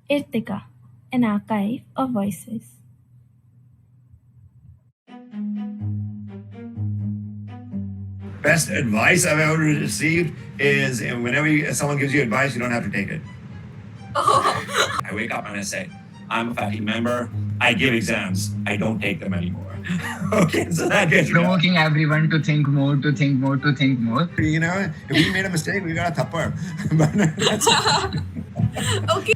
Irtiqa, an archive of voices. Best advice I've ever received is whenever someone gives you advice, you don't have to take it. I wake up and I say, I'm a faculty member. I give exams. I don't take them anymore. Okay, so that gets Provoking everyone to think more, to think more, to think more. if we made a mistake, we got a thappar. But that's Okay.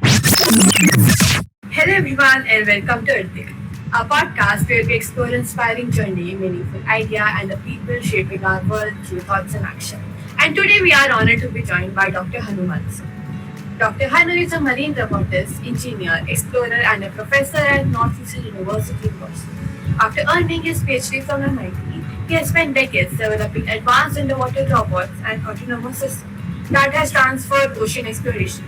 Hello everyone and welcome to Irtiqa, a podcast where we explore inspiring journey, meaningful idea and the people shaping our world through thoughts and action. And today we are honored to be joined by Dr. Hanumant Singh. Dr. Hanu is a marine roboticist, engineer, explorer and a professor at Northeastern University in Boston. After earning his PhD from MIT, he has spent decades developing advanced underwater robots and autonomous systems that has transformed ocean exploration.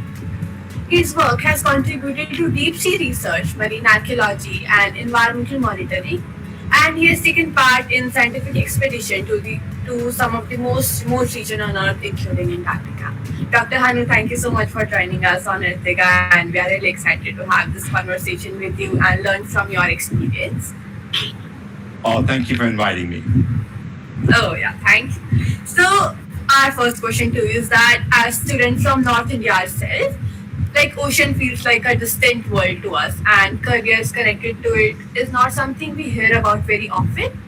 His work has contributed to deep sea research, marine archaeology, and environmental monitoring, and he has taken part in scientific expedition to some of the most remote regions on Earth, including Antarctica. Dr. Hanu, thank you so much for joining us on Irtiqa, and we are really excited to have this conversation with you and learn from your experience. Oh, thank you for inviting me. Oh yeah, thanks. So our first question to you is that as students from North India ourselves, like ocean feels like a distant world to us and careers connected to it is not something we hear about very often.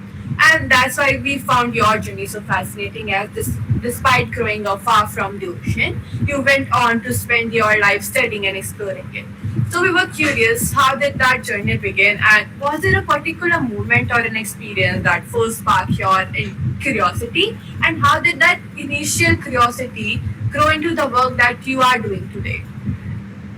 And that's why we found your journey so fascinating as this despite growing up far from the ocean, you went on to spend your life studying and exploring it. So we were curious, how did that journey begin and was there a particular moment or an experience that first sparked your curiosity and how did that initial curiosity grow into the work that you are doing today?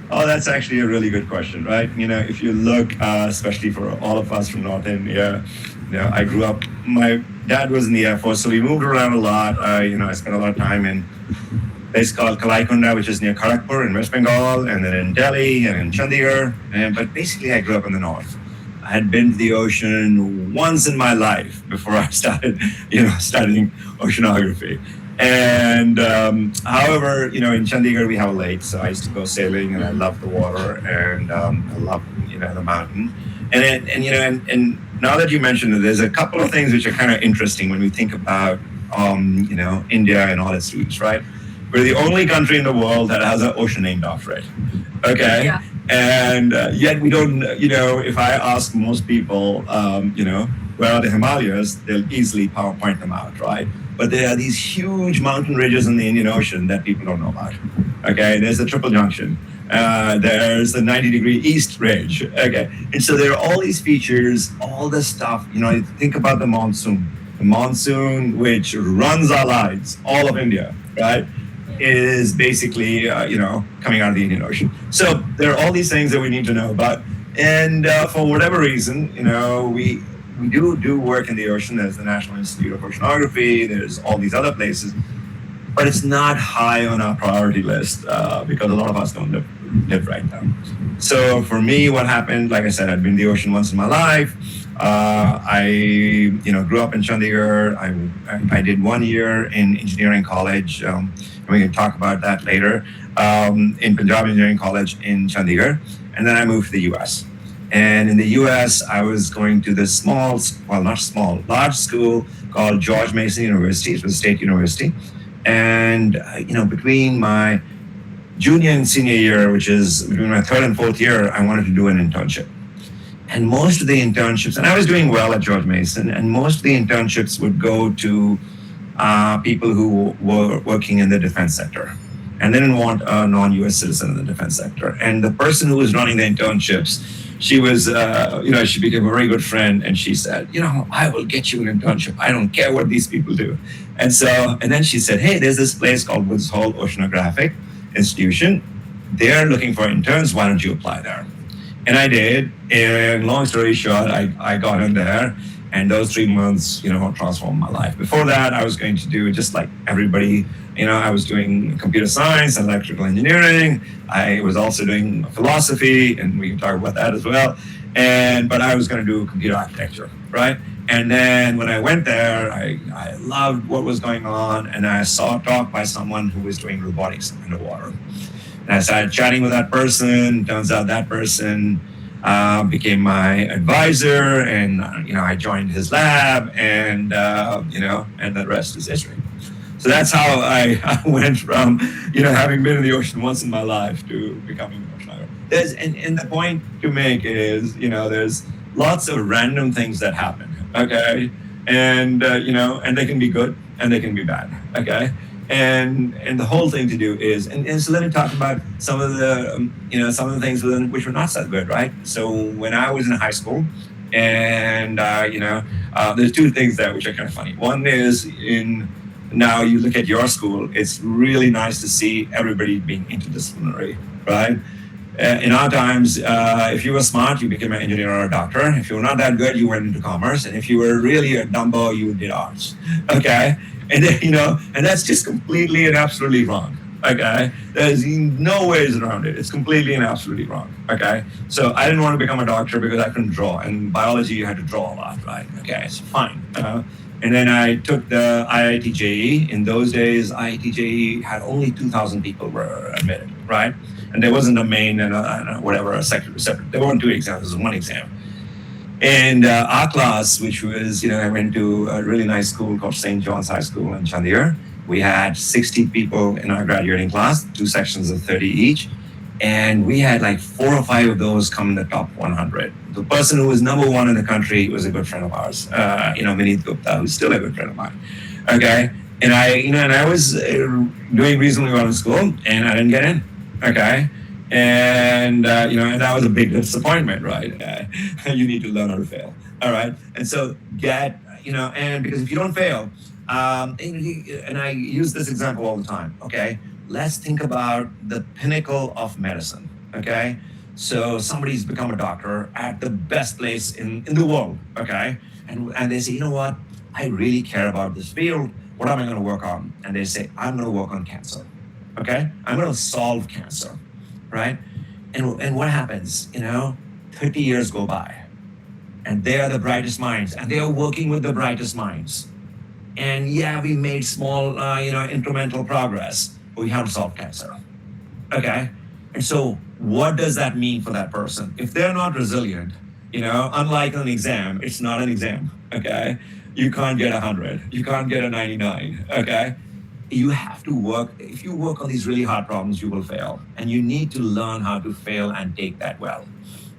Oh, that's actually a really good question, right? If you look, especially for all of us from North India, I grew up, my dad was in the Air Force, so we moved around a lot. I spent a lot of time in a place called Kalaikunda, which is near Kharagpur in West Bengal, and then in Delhi and in Chandigarh. But basically, I grew up in the north. I had been to the ocean once in my life before I started, studying oceanography. And however, in Chandigarh we have a lake, so I used to go sailing, and I love the water, and I love the mountain. And now that you mentioned it, there's a couple of things which are kind of interesting when we think about India and all its roots, right? We're the only country in the world that has an ocean named after it. Okay. Yeah. And yet we don't, if I ask most people, where are the Himalayas, they'll easily point them out, right? But there are these huge mountain ridges in the Indian Ocean that people don't know about. Okay, there's the Triple Junction. There's the 90-degree East Ridge. Okay, and so there are all these features, all this stuff. Think about the monsoon which runs our lives, all of India, right? Is basically, coming out of the Indian Ocean. So there are all these things that we need to know about. And for whatever reason, we do work in the ocean. There's the National Institute of Oceanography. There's all these other places. But it's not high on our priority list because a lot of us don't live right now. So for me, what happened, like I said, I'd been in the ocean once in my life. I grew up in Chandigarh. I did 1 year in engineering college. And we can talk about that later. In Punjab Engineering College in Chandigarh. And then I moved to the US. And in the US, I was going to this large school called George Mason University. It was a state university. And, between my junior and senior year, which is between my third and fourth year, I wanted to do an internship. And most of the internships, and I was doing well at George Mason, and most of the internships would go to people who were working in the defense sector. And they didn't want a non-US citizen in the defense sector. And the person who was running the internships, she was, she became a very good friend, and she said, I will get you an internship. I don't care what these people do. And then she said, hey, there's this place called Woods Hole Oceanographic Institution. They're looking for interns. Why don't you apply there? And I did. And long story short, I got in there. And those 3 months, transformed my life. Before that, I was going to do just like everybody. I was doing computer science and electrical engineering. I was also doing philosophy, and we can talk about that as well. But I was going to do computer architecture, right? And then when I went there, I loved what was going on, and I saw a talk by someone who was doing robotics underwater. And I started chatting with that person. Turns out that person became my advisor, and I joined his lab, and and the rest is history. So that's how I went from having been in the ocean once in my life to becoming an oceanographer. And the point to make is there's lots of random things that happen. Okay, and they can be good and they can be bad. Okay. And the whole thing to do is, and so let me talk about some of the some of the things which were not so good, right? So when I was in high school, and there's two things there which are kind of funny. One is now you look at your school, it's really nice to see everybody being interdisciplinary, right? In our times, if you were smart, you became an engineer or a doctor. If you were not that good, you went into commerce. And if you were really a dumbo, you did arts. Okay? And then, and that's just completely and absolutely wrong. Okay? There's no ways around it. It's completely and absolutely wrong. Okay? So I didn't want to become a doctor because I couldn't draw. And biology, you had to draw a lot, right? Okay, it's fine. And then I took the IIT JEE. In those days, IIT JEE had only 2,000 people were admitted, right? And there wasn't a main and a separate. There weren't two exams, there was one exam. And our class, which was, I went to a really nice school called St. John's High School in Chandigarh. We had 60 people in our graduating class, 2 sections of 30 each. And we had like 4 or 5 of those come in the top 100. The person who was number 1 in the country was a good friend of ours, Vineet Gupta, who's still a good friend of mine. Okay. And I was doing reasonably well in school and I didn't get in. Okay. And that was a big disappointment, right? You need to learn how to fail. All right. And so and because if you don't fail, and I use this example all the time, okay? Let's think about the pinnacle of medicine, okay? So somebody's become a doctor at the best place in the world, okay? And they say, you know what? I really care about this field. What am I going to work on? And they say, I'm going to work on cancer, okay? I'm going to solve cancer, right? And what happens? 30 years go by, and they are the brightest minds, and they are working with the brightest minds. And yeah, we made small, incremental progress, but we haven't solved cancer, okay? And so what does that mean for that person? If they're not resilient, unlike an exam, it's not an exam, okay? You can't get 100. You can't get a 99, okay? You have to work. If you work on these really hard problems, you will fail. And you need to learn how to fail and take that well,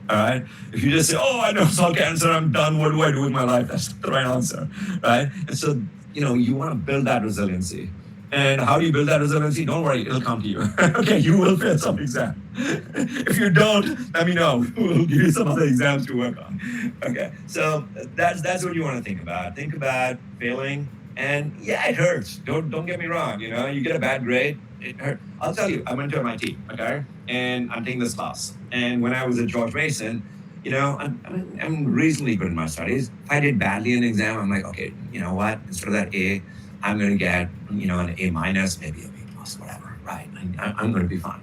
all right? If you just say, oh, I know solve cancer, I'm done, what do I do with my life? That's not the right answer, right? And so, you want to build that resiliency. And how do you build that resiliency? Don't worry, it'll come to you. Okay, you will fail some exam. If you don't, let me know. We'll give you some other exams to work on. Okay, so that's what you want to think about. Think about failing, and yeah, it hurts. Don't get me wrong. You get a bad grade, it hurts. I'll tell you, I went to MIT, okay, and I'm taking this class. And when I was at George Mason, I'm reasonably good in my studies. If I did badly in an exam, I'm like, okay, you know what? Instead of that A, I'm going to get, an A minus, maybe a B plus, whatever, right? I'm going to be fine.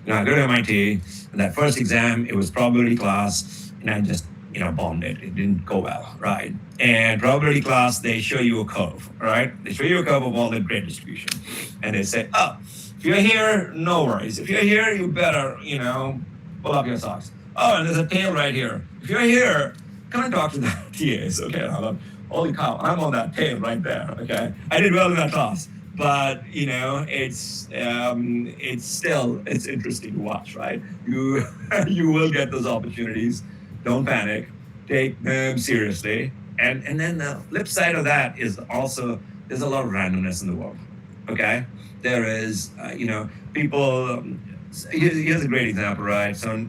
I go to MIT, and that first exam, it was probability class, and I just, bombed it. It didn't go well, right? And probability class, they show you a curve, right? They show you a curve of all the grade distribution. And they say, oh, if you're here, no worries. If you're here, you better, pull up your socks. Oh, and there's a tail right here. If you're here, come and talk to the TAs, okay? Holy cow, I'm on that tail right there, okay? I did well in that class, but, it's interesting to watch, right? You will get those opportunities. Don't panic. Take them seriously. And then the flip side of that is also, there's a lot of randomness in the world, okay? There is, people, here's a great example, right? So,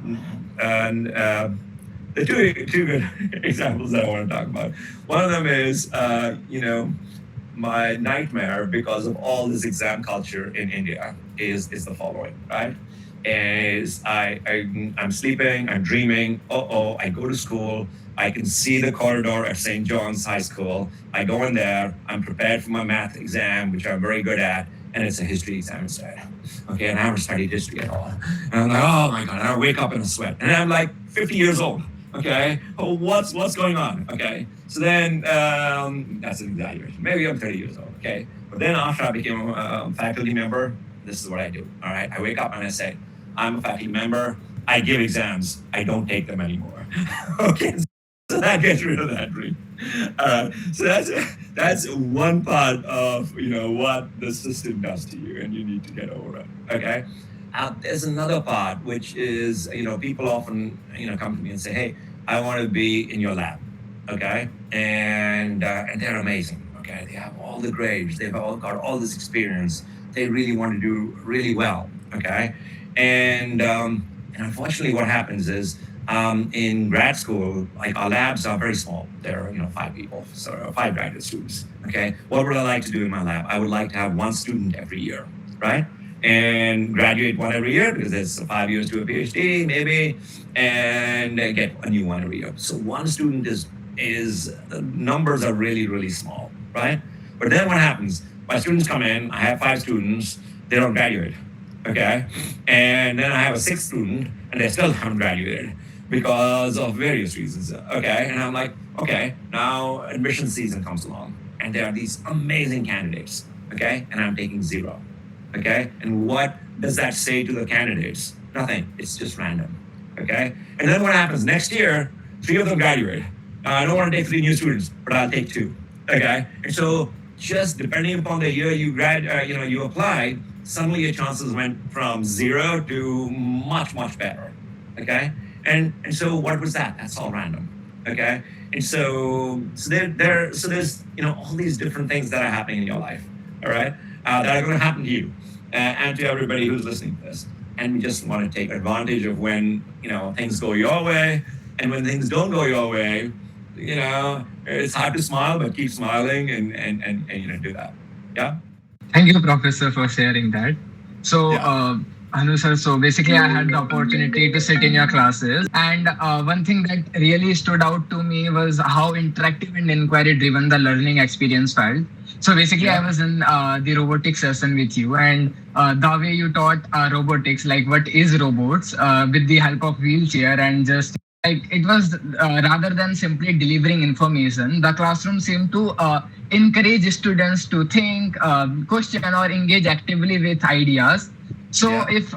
and the two good examples that I want to talk about. One of them is, my nightmare because of all this exam culture in India is the following, right? Is I'm sleeping, I'm dreaming, I go to school, I can see the corridor at St. John's High School, I go in there, I'm prepared for my math exam, which I'm very good at, and it's a history exam instead. Okay, and I haven't studied history at all. And I'm like, oh my God, and I wake up in a sweat. And I'm like 50 years old, okay? Oh, what's going on, okay? So then, that's an exaggeration. Maybe I'm 30 years old, okay? But then after I became a faculty member, this is what I do, all right? I wake up and I say, I'm a faculty member. I give exams. I don't take them anymore. Okay, so that gets rid of that dream. So that's one part of what the system does to you, and you need to get over it. Okay. There's another part which is people often come to me and say, "Hey, I want to be in your lab." Okay, and they're amazing. Okay, they have all the grades. They've all got all this experience. They really want to do really well. Okay, and unfortunately, what happens is in grad school, like our labs are very small. There are 5 people, so 5 graduate students. Okay, what would I like to do in my lab? I would like to have one student every year, right? And graduate one every year because it's 5 years to a PhD, maybe, and get a new one every year. So one student is the numbers are really, really small, right? But then what happens? My students come in, I have 5 students, they don't graduate, okay? And then I have a 6th student, and they still haven't graduated because of various reasons, okay? And I'm like, okay, now admission season comes along, and there are these amazing candidates, okay? And I'm taking 0, okay? And what does that say to the candidates? Nothing, it's just random, okay? And then what happens? Next year, 3 of them graduate. I don't want to take 3 new students, but I'll take 2. Okay, and so just depending upon the year you applied, suddenly your chances went from 0 to much better. Okay, and so what was that? That's all random. Okay, and so there's all these different things that are happening in your life. All right, that are going to happen to you and to everybody who's listening to this. And we just want to take advantage of when things go your way, and when things don't go your way. It's hard to smile, but keep smiling and do that. Yeah. Thank you, Professor, for sharing that. So, Yeah. Anu sir, so basically I had the opportunity to sit in your classes, and one thing that really stood out to me was how interactive and inquiry driven the learning experience felt. So basically I was in the robotics session with you, and the way you taught robotics, like what is robots, with the help of wheelchair, and just like it was rather than simply delivering information, the classroom seemed to encourage students to think, question, or engage actively with ideas. So if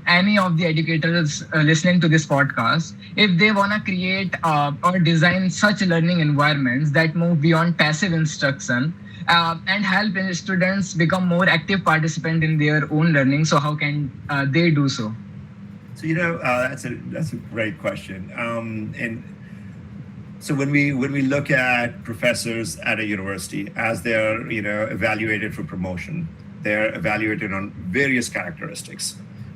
any of the educators listening to this podcast, if they want to create or design such learning environments that move beyond passive instruction and help students become more active participant in their own learning, so how can they do so? So that's a great question. And so when we look at professors at a university as they're evaluated for promotion, they're evaluated on various characteristics,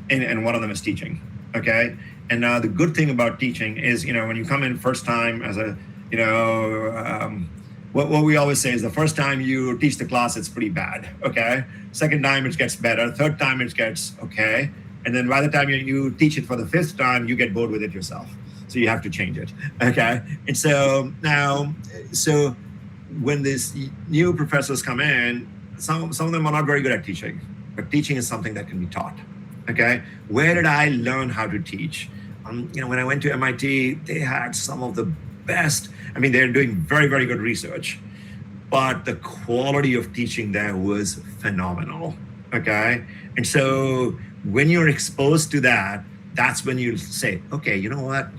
and one of them is teaching. Okay, and now the good thing about teaching is when you come in first time as a what we always say is the first time you teach the class it's pretty bad. Okay, second time it gets better, third time it gets okay. And then by the time you teach it for the 5th time, you get bored with it yourself. So you have to change it. Okay. And so now, when these new professors come in, some of them are not very good at teaching, but teaching is something that can be taught. Okay. Where did I learn how to teach? When I went to MIT, they had some of the best. I mean, they're doing very, very good research, but the quality of teaching there was phenomenal. Okay. And so when you're exposed to that, that's when you say, okay, you know what?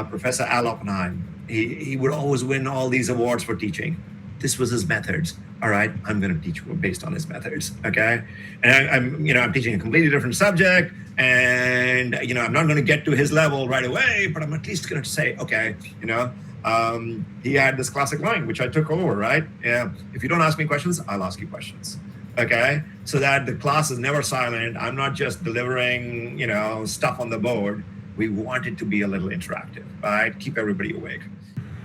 Professor Al Oppenheim, he would always win all these awards for teaching. This was his methods. All right, I'm going to teach based on his methods. Okay, and I'm teaching a completely different subject, and I'm not going to get to his level right away, but I'm at least going to say, okay, he had this classic line which I took over. Right? Yeah. If you don't ask me questions, I'll ask you questions. Okay, so that the class is never silent. I'm not just delivering, stuff on the board. We want it to be a little interactive, right? Keep everybody awake.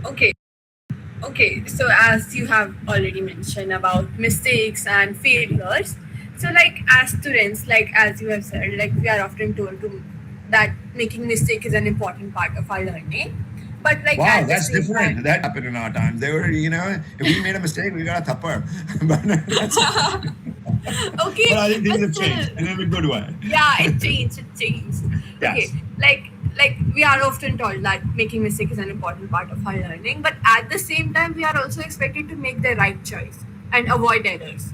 Okay. So as you have already mentioned about mistakes and failures, so like as students, like as you have said, like we are often told that making mistake is an important part of our learning. But like wow, that's different. That happened in our time. They were, if we made a mistake, we got a thapper. Okay. But I think things have changed, and in a good way. Yeah, it changed. Yes. Okay, like we are often told that making mistake is an important part of our learning, but at the same time, we are also expected to make the right choice and avoid errors.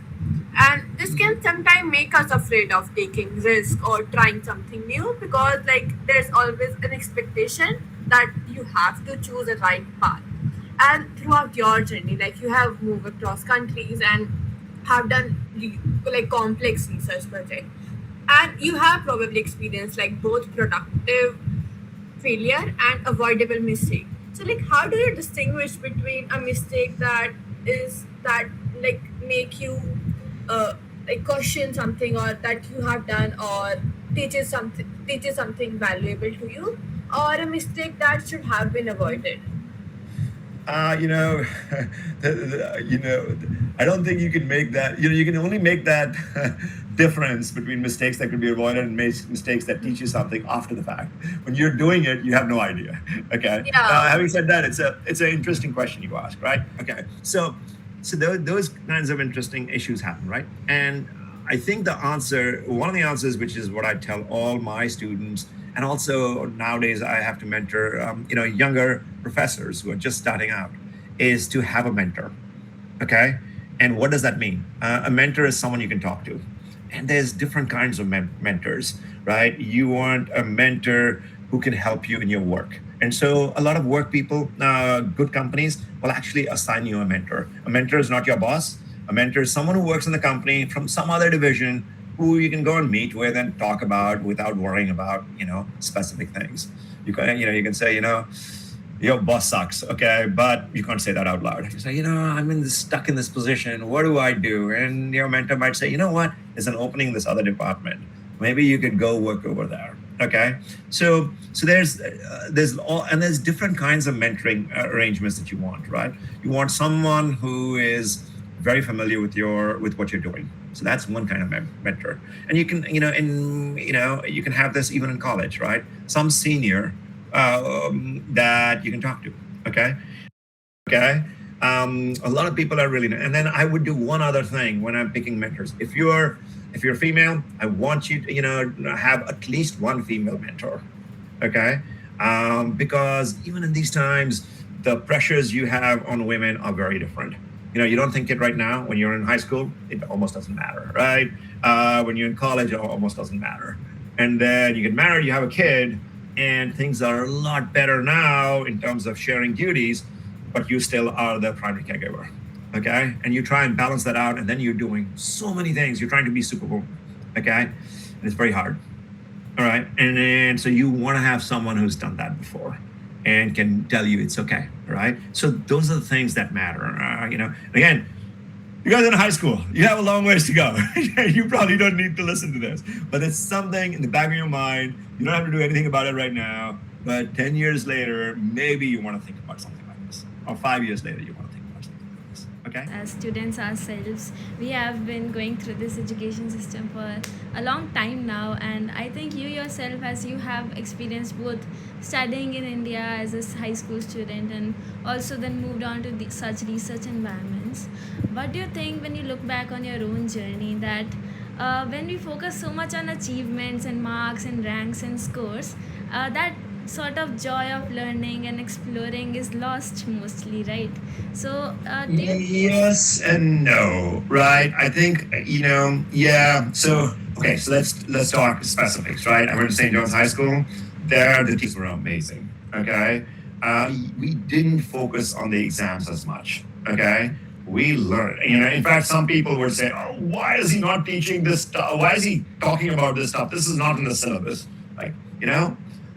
And this can sometimes make us afraid of taking risk or trying something new, because like there's always an expectation that you have to choose a right path. And throughout your journey, like you have moved across countries and have done like complex research project, and you have probably experienced like both productive failure and avoidable mistake. So like how do you distinguish between a mistake that is that like make you like question something or that you have done, or teaches something valuable to you, or a mistake that should have been avoided? You know, I don't think you can make that. You can only make that difference between mistakes that could be avoided and mistakes that teach you something after the fact. When you're doing it, you have no idea. Okay. Yeah. Having said that, it's an interesting question you ask, right? Okay. So those kinds of interesting issues happen, right? And I think one of the answers, which is what I tell all my students, and also nowadays I have to mentor, younger professors who are just starting out, is to have a mentor. Okay, and what does that mean? A mentor is someone you can talk to, and there's different kinds of mentors, right? You want a mentor who can help you in your work. And so a lot of work people, good companies will actually assign you a mentor. A mentor is not your boss. A mentor is someone who works in the company from some other division who you can go and meet with and talk about without worrying about, specific things. You can say, your boss sucks, okay, but you can't say that out loud. You say, I'm stuck in this position. What do I do? And your mentor might say, you know what? There's an opening in this other department. Maybe you could go work over there. Okay, so there's different kinds of mentoring arrangements that you want, right? You want someone who is very familiar with what you're doing. So that's one kind of mentor, and you can you can have this even in college, right? Some senior that you can talk to. Okay, okay. A lot of people are really, and then I would do one other thing when I'm picking mentors. If you're female, I want you to have at least one female mentor. Okay, because even in these times, the pressures you have on women are very different. You don't think it right now. When you're in high school, it almost doesn't matter, right? When you're in college, it almost doesn't matter. And then you get married, you have a kid, and things are a lot better now in terms of sharing duties, but you still are the primary caregiver. Okay, and you try and balance that out, and then you're doing so many things. You're trying to be superwoman. Okay, and it's very hard. All right, and then so you want to have someone who's done that before and can tell you it's okay. Right. So those are the things that matter. Again, you guys in high school, you have a long ways to go. You probably don't need to listen to this, but it's something in the back of your mind. You don't have to do anything about it right now, but 10 years later, maybe you want to think about something like this, or 5 years later, you want to think about something like this. Okay. As students ourselves, we have been going through this education system for a long time now, and I think you yourself, as you have experienced both studying in India as a high school student and also then moved on to such research environments, what do you think when you look back on your own journey that when we focus so much on achievements and marks and ranks and scores, that sort of joy of learning and exploring is lost mostly, right? So do you Yes and no, right? I think yeah. So okay, so let's talk specifics, right? I went to St. John's High School. There, the teachers were amazing. Okay, we didn't focus on the exams as much. Okay, we learned. In fact, some people would say, "Oh, why is he not teaching this stuff? Why is he talking about this stuff? This is not in the syllabus." Like,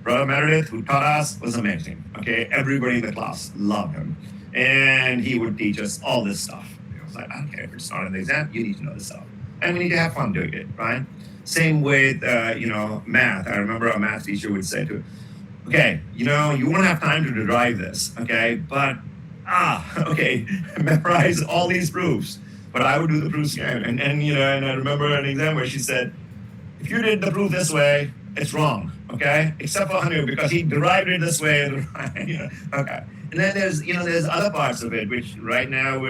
Brother Meredith, who taught us, was amazing. Okay, everybody in the class loved him, and he would teach us all this stuff. I was like, I don't care if it's not in the exam. You need to know this stuff, and we need to have fun doing it, right? Same with math. I remember a math teacher would say to, okay, you won't have time to derive this, okay, but okay, memorize all these proofs. But I would do the proofs again, and I remember an exam where she said, if you did the proof this way, it's wrong, okay? Except for Hanu, because he derived it this way. Okay. And then there's other parts of it, which right now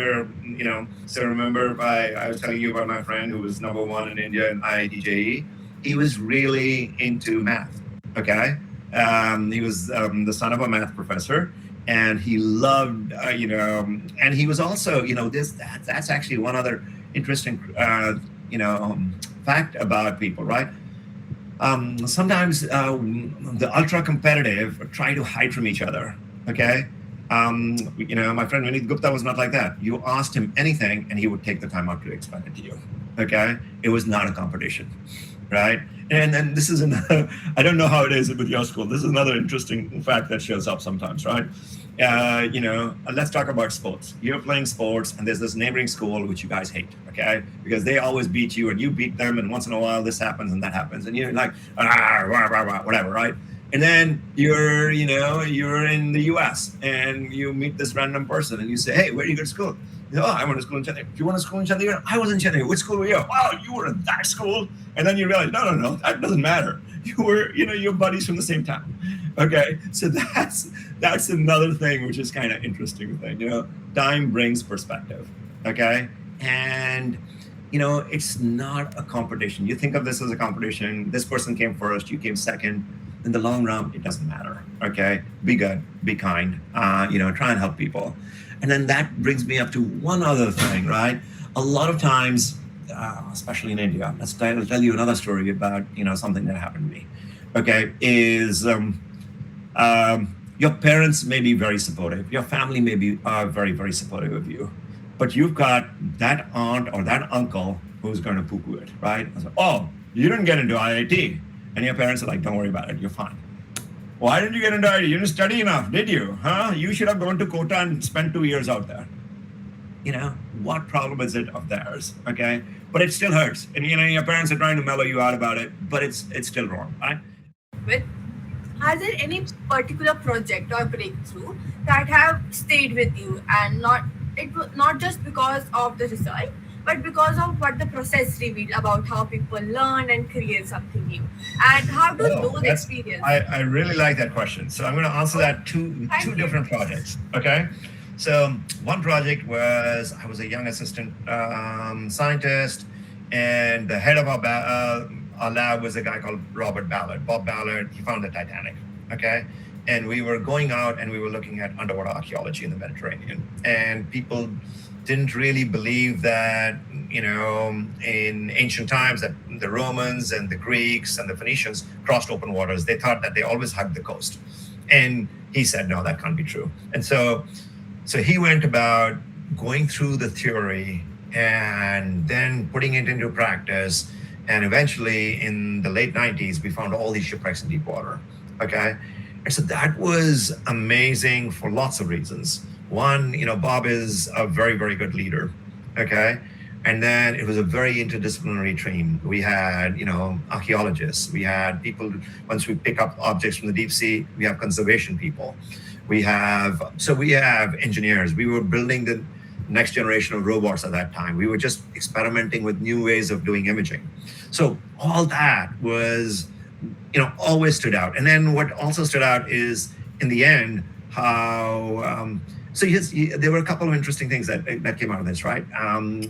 so remember I was telling you about my friend who was number one in India in IIT-JEE. He was really into math, okay? He was the son of a math professor, and he loved, and he was also, that's actually one other interesting, fact about people, right? Sometimes the ultra competitive try to hide from each other. Okay. My friend Vinit Gupta was not like that. You asked him anything and he would take the time out to explain it to you. Okay. It was not a competition. Right. And then this is another, I don't know how it is with your school. This is another interesting fact that shows up sometimes, right? Let's talk about sports. You're playing sports and there's this neighboring school which you guys hate, okay? Because they always beat you and you beat them, and once in a while this happens and that happens, and you're like, whatever, right? And then you're in the US and you meet this random person and you say, hey, where do you go to school? Oh, I went to school in Chennai. You went to school in Chennai? I was in Chennai. Which school were you? Oh, you were in that school. And then you realize, no, that doesn't matter. You were, your buddies from the same town. Okay, so that's another thing which is kind of interesting thing. Time brings perspective. Okay, and it's not a competition. You think of this as a competition. This person came first, you came second. In the long run, it doesn't matter. Okay, be good, be kind. Try and help people. And then that brings me up to one other thing, right? A lot of times, especially in India, I'll tell you another story about something that happened to me. Okay, is your parents may be very supportive. Your family may be very, very supportive of you. But you've got that aunt or that uncle who's going to poo-poo it, right? Oh, you didn't get into IIT. And your parents are like, don't worry about it, you're fine. Why didn't you get into IIT? You didn't study enough, did you? Huh? You should have gone to Kota and spent 2 years out there. What problem is it of theirs? Okay? But it still hurts. And your parents are trying to mellow you out about it, but it's still wrong, right? Are there any particular project or breakthrough that have stayed with you, and not just because of the result, but because of what the process revealed about how people learn and create something new? And how do those experiences? I really like that question. So I'm going to answer that two different projects. Okay. So one project was, I was a young assistant scientist, and the head of our lab was a guy called Bob Ballard. He found the Titanic. Okay. And we were going out and we were looking at underwater archaeology in the Mediterranean, and people didn't really believe that, in ancient times that the Romans and the Greeks and the Phoenicians crossed open waters. They thought that they always hugged the coast. And he said, no, that can't be true. And so he went about going through the theory and then putting it into practice. And eventually in the late 90s, we found all these shipwrecks in deep water. Okay. And so that was amazing for lots of reasons. One, Bob is a very, very good leader. Okay. And then it was a very interdisciplinary team. We had, archaeologists. We had people, once we pick up objects from the deep sea, we have conservation people. We have engineers. We were building the next generation of robots at that time. We were just experimenting with new ways of doing imaging. So all that was, always stood out. And then what also stood out is, in the end, how, there were a couple of interesting things that came out of this, right?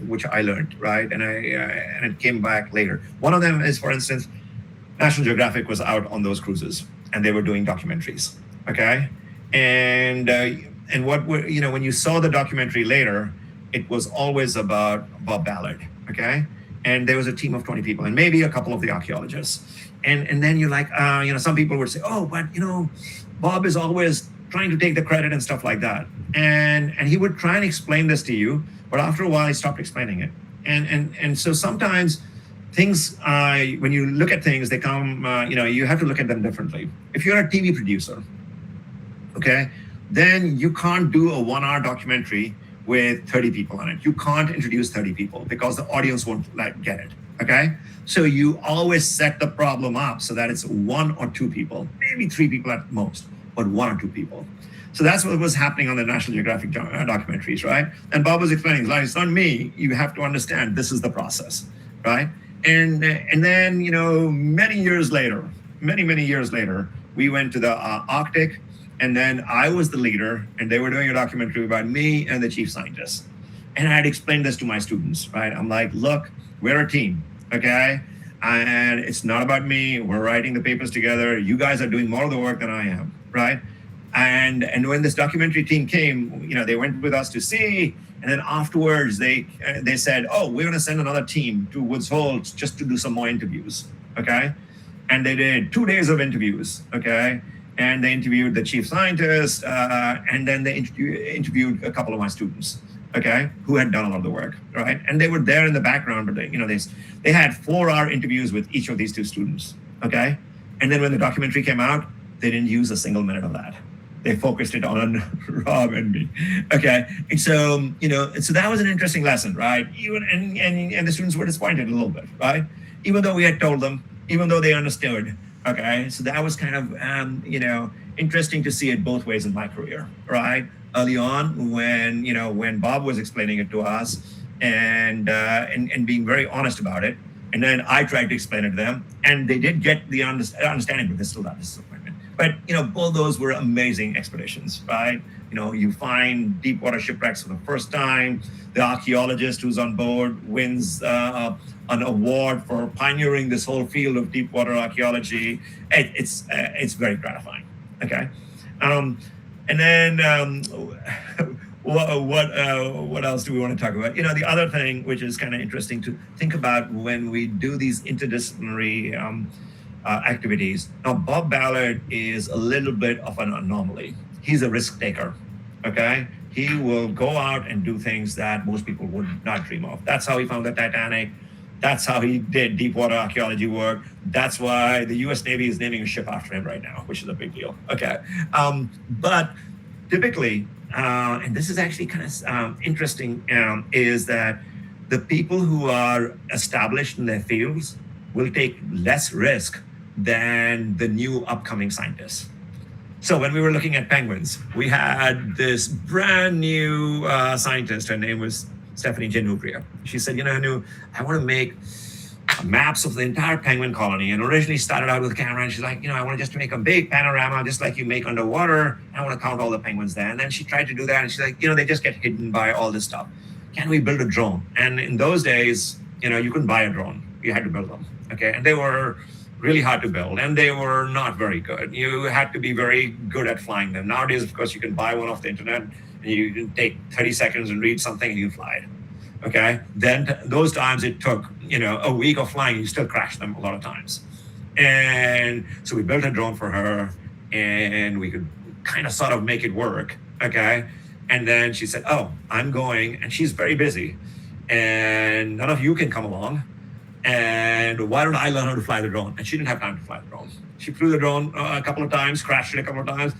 Which I learned, right? And it came back later. One of them is, for instance, National Geographic was out on those cruises and they were doing documentaries, okay? And when you saw the documentary later, it was always about Bob Ballard, okay? And there was a team of 20 people and maybe a couple of the archaeologists. And then you're like, some people would say, oh, but Bob is always trying to take the credit and stuff like that. And he would try and explain this to you, but after a while, he stopped explaining it. And so sometimes things, when you look at things, they come, you have to look at them differently. If you're a TV producer, okay, then you can't do a 1 hour documentary with 30 people on it. You can't introduce 30 people because the audience won't get it, okay? So you always set the problem up so that it's 1 or 2 people, maybe 3 people at most, but 1 or 2 people. So that's what was happening on the National Geographic documentaries, right? And Bob was explaining, it's not me, you have to understand this is the process, right? And then, many years later, we went to the Arctic, and then I was the leader, and they were doing a documentary about me and the chief scientist. And I had explained this to my students, right? I'm like, look, we're a team, okay? And it's not about me. We're writing the papers together. You guys are doing more of the work than I am, right? And when this documentary team came, they went with us to see, and then afterwards they said, oh, we're going to send another team to Woods Hole just to do some more interviews. Okay. And they did 2 days of interviews. Okay. And they interviewed the chief scientist, and then they interviewed a couple of my students, okay, who had done a lot of the work, right? And they were there in the background, but they had 4-hour interviews with each of these 2 students, okay? And then when the documentary came out, they didn't use a single minute of that. They focused it on Rob and me, okay? And so, so that was an interesting lesson, right? And the students were disappointed a little bit, right? Even though we had told them, even though they understood. Okay, so that was kind of interesting to see it both ways in my career, right? Early on, when Bob was explaining it to us and being very honest about it, and then I tried to explain it to them, and they did get the understanding, but they still got disappointment. But both those were amazing expeditions, right? You find deep water shipwrecks for the first time. The archaeologist who's on board wins an award for pioneering this whole field of deep water archaeology. It's very gratifying. Okay, and then what else do we want to talk about? The other thing which is kind of interesting to think about when we do these interdisciplinary activities. Now, Bob Ballard is a little bit of an anomaly. He's a risk taker. Okay, he will go out and do things that most people would not dream of. That's how he found the Titanic. That's how he did deep water archaeology work. That's why the U.S. Navy is naming a ship after him right now, which is a big deal. Okay, but typically, and this is actually kind of interesting, is that the people who are established in their fields will take less risk than the new upcoming scientists. So when we were looking at penguins, we had this brand new scientist. Her name was Stephanie Januvria. She said, Hanu, I want to make maps of the entire penguin colony. And originally started out with a camera, and she's like, I want to just make a big panorama, just like you make underwater. I want to count all the penguins there. And then she tried to do that, and she's like, they just get hidden by all this stuff. Can we build a drone? And in those days, you couldn't buy a drone. You had to build them. Okay, and they were really hard to build, and they were not very good. You had to be very good at flying them. Nowadays, of course, you can buy one off the internet, and you can take 30 seconds and read something, and you fly it. Okay, then those times it took a week of flying. You still crash them a lot of times. And so we built a drone for her, and we could kind of sort of make it work. Okay, and then she said, oh, I'm going, and she's very busy, and none of you can come along. And why don't I learn how to fly the drone? And she didn't have time to fly the drone. She flew the drone a couple of times, crashed it a couple of times.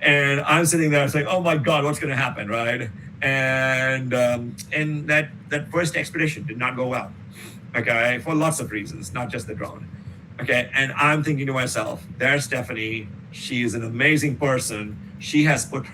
And I'm sitting there saying, oh my God, what's going to happen, right? And that first expedition did not go well, okay, for lots of reasons, not just the drone. Okay, and I'm thinking to myself, there's Stephanie. She is an amazing person. She has put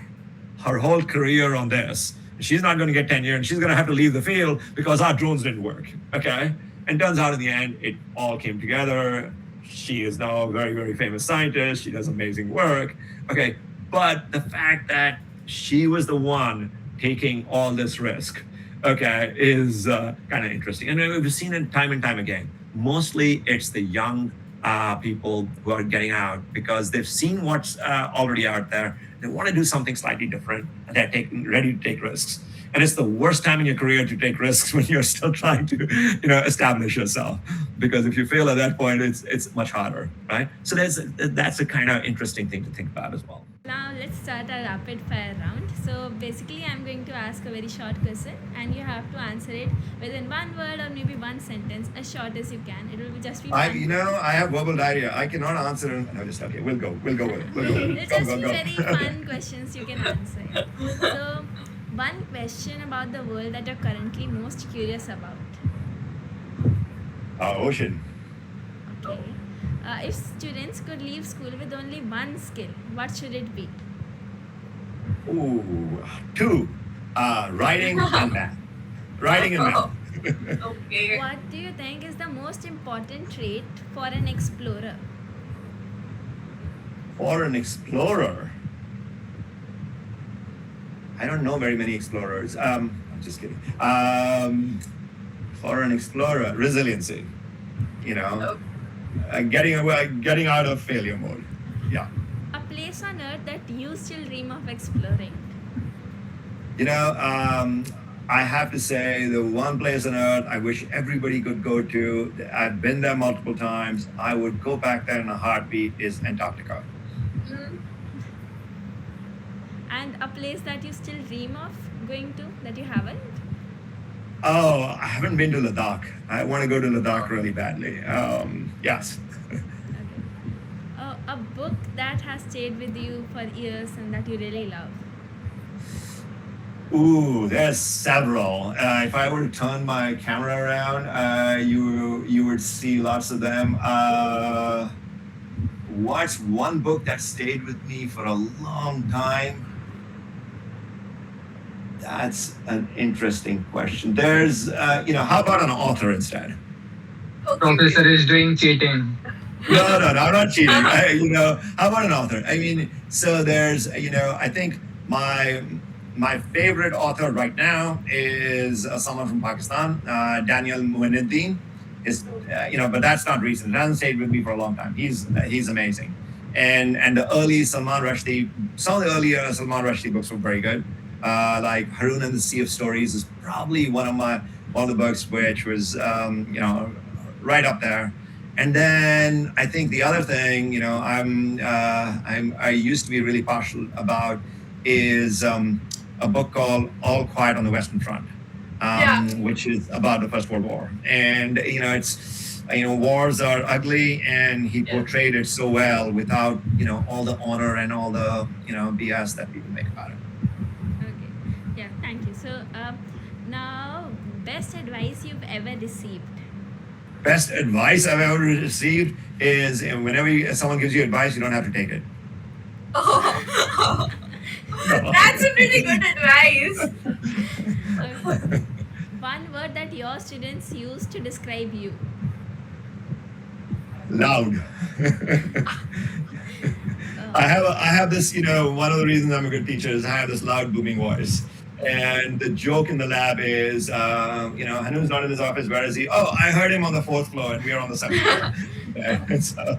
her whole career on this. She's not going to get tenure, and she's going to have to leave the field because our drones didn't work, okay? And turns out in the end, it all came together. She is now a very, very famous scientist. She does amazing work. Okay, but the fact that she was the one taking all this risk, okay, is kind of interesting. And we've seen it time and time again. Mostly it's the young people who are getting out because they've seen what's already out there. They want to do something slightly different, and they're ready to take risks. And it's the worst time in your career to take risks when you're still trying to, establish yourself. Because if you fail at that point, it's much harder, right? So that's a kind of interesting thing to think about as well. Now let's start a rapid fire round. So basically I'm going to ask a very short question, and you have to answer it within one word or maybe one sentence, as short as you can. It will be just be fun. I have verbal diarrhea. I cannot answer it. No, just okay. We'll go with it. It'll just be very fun questions you can answer. So one question about the world that you're currently most curious about. Ocean. Okay. If students could leave school with only one skill, what should it be? Ooh, 2. Writing and math. Writing and math. Okay. What do you think is the most important trait for an explorer? For an explorer, I don't know very many explorers. I'm just kidding. For an explorer, resiliency. Getting out of failure mode. Yeah. A place place on earth that you still dream of exploring? You know, I have to say the one place on earth I wish everybody could go to. I've been there multiple times. I would go back there in a heartbeat. Is Antarctica. Mm. And a place that you still dream of going to that you haven't? Oh, I haven't been to Ladakh. I want to go to Ladakh really badly. Yes. Okay. A book that has stayed with you for years and that you really love? Ooh, there's several. If I were to turn my camera around, you would see lots of them. What's one book that stayed with me for a long time? That's an interesting question. There's, how about an author instead? Okay. Professor is doing cheating. No, I'm not cheating. How about an author? I mean, so there's, I think my favorite author right now is someone from Pakistan, Daniel Muinuddin. But that's not recent. It hasn't stayed with me for a long time. He's amazing, and the early Salman Rushdie, some of the earlier Salman Rushdie books were very good. Like Harun and the Sea of Stories is probably one of the books which was right up there. And then I think the other thing I used to be really partial about is a book called All Quiet on the Western Front, which is about the First World War. And it's wars are ugly, and he portrayed it so well without all the honor and all the BS that people make about it. Okay. Yeah, thank you. So now, best advice you've ever received? Best advice I've ever received is whenever someone gives you advice, you don't have to take it. Oh, that's a pretty good advice. Okay. One word that your students use to describe you? Loud. I have this, one of the reasons I'm a good teacher is I have this loud booming voice. And the joke in the lab is, Hanu's not in his office. Where is he? Oh, I heard him on the 4th floor, and we are on the 7th floor. So,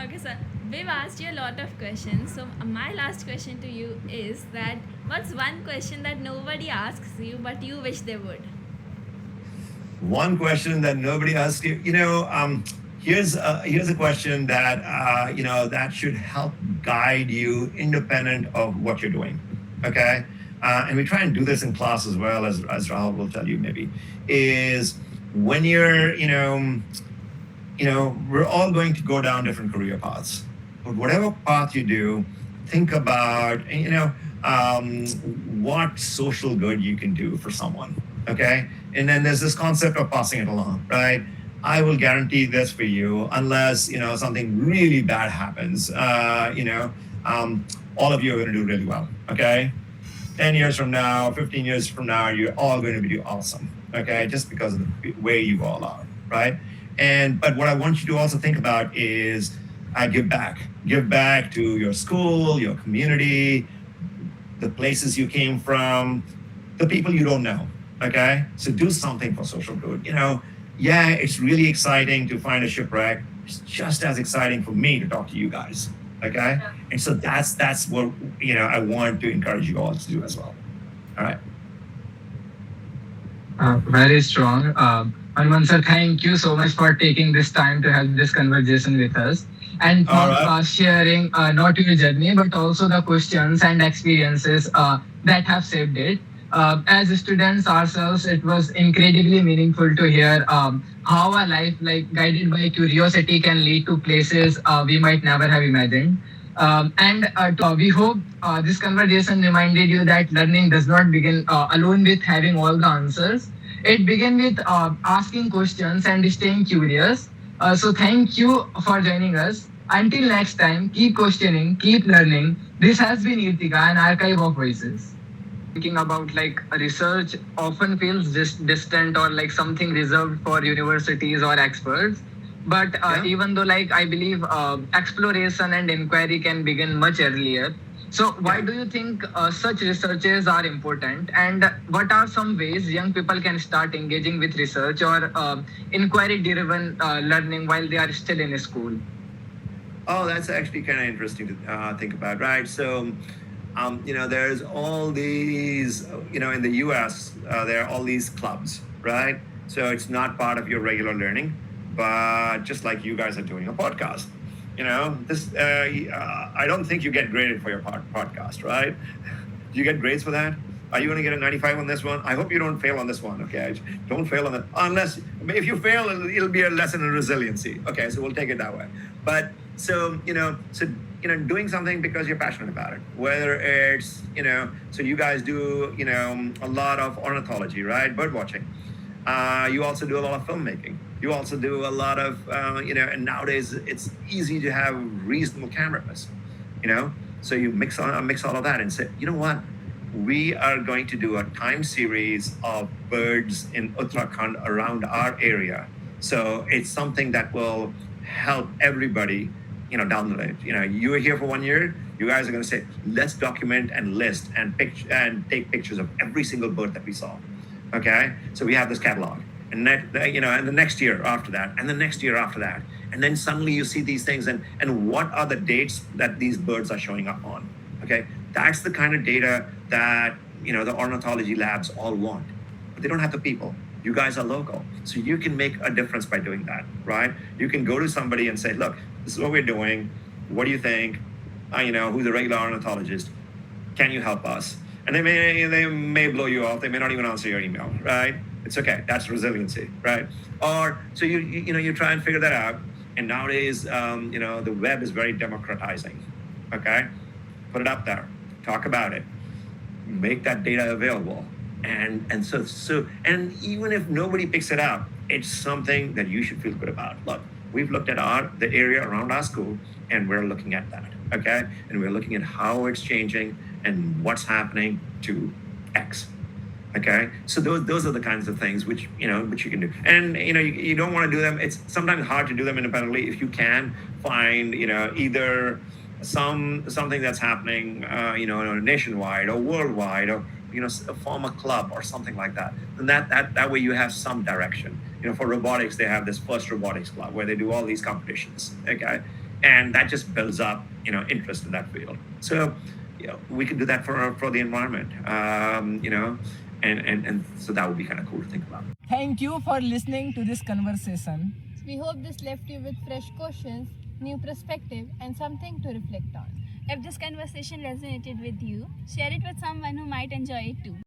Okay, sir. We've asked you a lot of questions. So my last question to you is that what's one question that nobody asks you but you wish they would? one question that nobody asks you. Here's a question that that should help guide you independent of what you're doing. Okay. And we try and do this in class as well, as Rahul will tell you maybe, is when you're, we're all going to go down different career paths. But whatever path you do, think about, what social good you can do for someone, okay? And then there's this concept of passing it along, right? I will guarantee this for you unless, something really bad happens, all of you are going to do really well, okay? 10 years from now, 15 years from now, you're all going to be awesome, okay? Just because of the way you all are, right? But what I want you to also think about is give back. Give back to your school, your community, the places you came from, the people you don't know, okay? So do something for social good. It's really exciting to find a shipwreck. It's just as exciting for me to talk to you guys. Okay, Yeah. and so that's what I want to encourage you all to do as well. All right. Very strong. Hanumant sir, thank you so much for taking this time to have this conversation with us and for All right. sharing not your journey but also the questions and experiences that have shaped it. As students ourselves, it was incredibly meaningful to hear how a life guided by curiosity can lead to places we might never have imagined. We hope this conversation reminded you that learning does not begin alone with having all the answers. It begins with asking questions and staying curious. So thank you for joining us. Until next time, keep questioning, keep learning. This has been Irtiqa, an archive of voices. Thinking about research often feels just distant or like something reserved for universities or experts. But even though I believe exploration and inquiry can begin much earlier. So why do you think such researches are important, and what are some ways young people can start engaging with research or inquiry driven learning while they are still in school? Oh, that's actually kind of interesting to think about, right? So, there's all these, in the US, there are all these clubs, right? So it's not part of your regular learning, but just like you guys are doing a podcast, I don't think you get graded for your podcast, right? Do you get grades for that? Are you going to get a 95 on this one? I hope you don't fail on this one, okay? Don't fail on that. Unless, if you fail, it'll be a lesson in resiliency. Okay, so we'll take it that way. But doing something because you're passionate about it, whether it's, so you guys do, a lot of ornithology, right? Bird watching. You also do a lot of filmmaking. You also do a lot of, and nowadays it's easy to have reasonable cameras, So you mix all of that and say, you know what? We are going to do a time series of birds in Uttarakhand around our area. So it's something that will help everybody, down the line. You are here for 1 year. You guys are going to say, let's document and list and take pictures of every single bird that we saw. Okay, so we have this catalog, and and the next year after that, and the next year after that, and then suddenly you see these things, and what are the dates that these birds are showing up on? Okay, that's the kind of data that the ornithology labs all want, but they don't have the people. You guys are local, so you can make a difference by doing that, right? You can go to somebody and say, look, this is what we're doing. What do you think? Who's a regular ornithologist? Can you help us? And they may blow you off. They may not even answer your email, right? It's okay. That's resiliency, right? Or so you try and figure that out. And nowadays, the web is very democratizing. Okay, put it up there, talk about it, make that data available, and so even if nobody picks it up, it's something that you should feel good about. Look, we've looked at the area around our school, and we're looking at that. Okay, and we're looking at how it's changing and what's happening to X. Okay, so those are the kinds of things which you can do, and you don't want to do them. It's sometimes hard to do them independently. If you can find either something that's happening nationwide or worldwide, or form a club or something like that, and that way you have some direction. For robotics, they have this First Robotics Club where they do all these competitions. Okay, and that just builds up interest in that field. So we can do that for the environment. And so that would be kind of cool to think about. Thank you for listening to this conversation. We hope this left you with fresh questions, new perspective, and something to reflect on. If this conversation resonated with you, share it with someone who might enjoy it too.